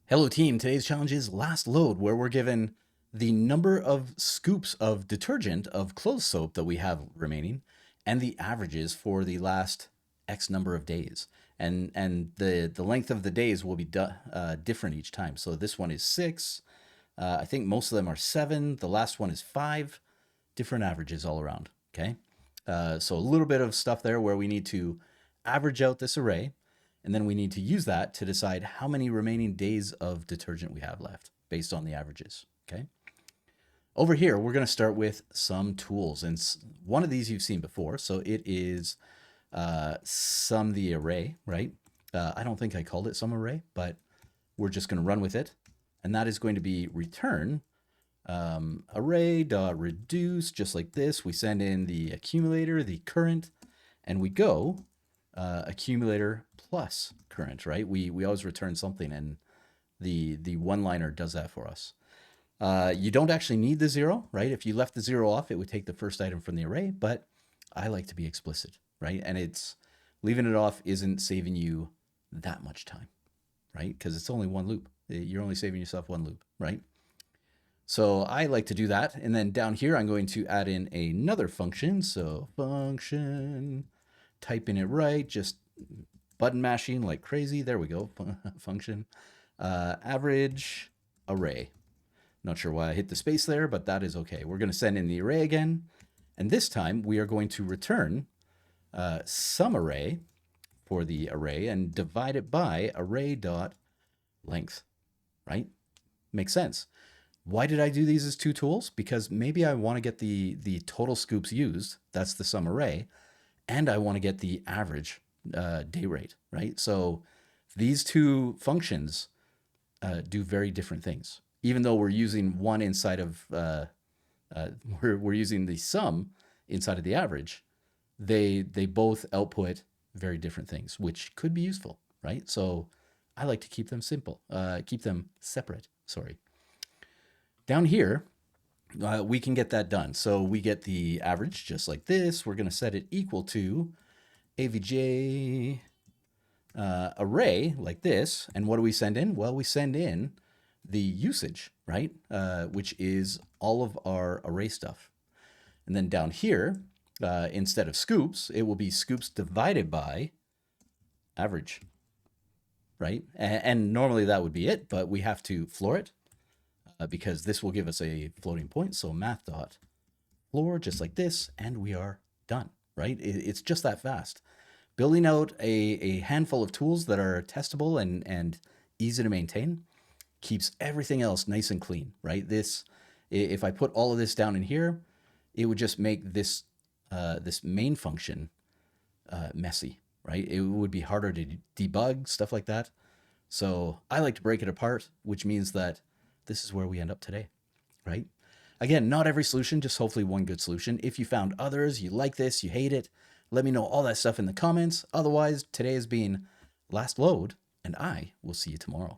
Hello team, today's challenge is last load, where we're given the number of scoops of detergent of clothes soap that we have remaining and the averages for the last X number of days. And the length of the days will be different each time. So this one is 6. I think most of them are 7. The last one is 5. Different averages all around. Okay. So a little bit of stuff there where we need to average out this array, and then we need to use that to decide how many remaining days of detergent we have left based on the averages. Okay. Over here, we're going to start with some tools. And one of these you've seen before. So it is sum the array, right? I don't think I called it sum array, but we're just going to run with it. And that is going to be return array.reduce, just like this. We send in the accumulator, the current, and we go accumulator plus current, right? We always return something, and the one-liner does that for us. You don't actually need the 0, right? If you left the 0 off, it would take the first item from the array, but I like to be explicit, right? And it's leaving it off isn't saving you that much time, right? Because it's only one loop. You're only saving yourself one loop, right? So I like to do that. And then down here, I'm going to add in another function. So function, typing it right, just button mashing like crazy. There we go. Function, average array. Not sure why I hit the space there, but that is okay. We're going to send in the array again. And this time we are going to return sum array for the array and divide it by array.length, right? Makes sense. Why did I do these as two tools? Because maybe I want to get the total scoops used, that's the sum array, and I want to get the average day rate, right? So these two functions do very different things. Even though we're using one inside of, we're using the sum inside of the average, they both output very different things, which could be useful, right? So I like to keep them simple, keep them separate, sorry. Down here, we can get that done. So we get the average just like this. We're going to set it equal to avj array like this. And what do we send in? Well, we send in the usage, right? Which is all of our array stuff. And then down here, instead of scoops, it will be scoops divided by average, right? And normally that would be it, but we have to floor it. Because this will give us a floating point. So math.floor, just like this, and we are done, right? It's just that fast. Building out a handful of tools that are testable and easy to maintain keeps everything else nice and clean, right? If I put all of this down in here, it would just make this main function messy, right? It would be harder to debug, stuff like that. So I like to break it apart, which means that this is where we end up today, right? Again, not every solution, just hopefully one good solution. If you found others, you like this, you hate it, let me know all that stuff in the comments. Otherwise, today has been last load, and I will see you tomorrow.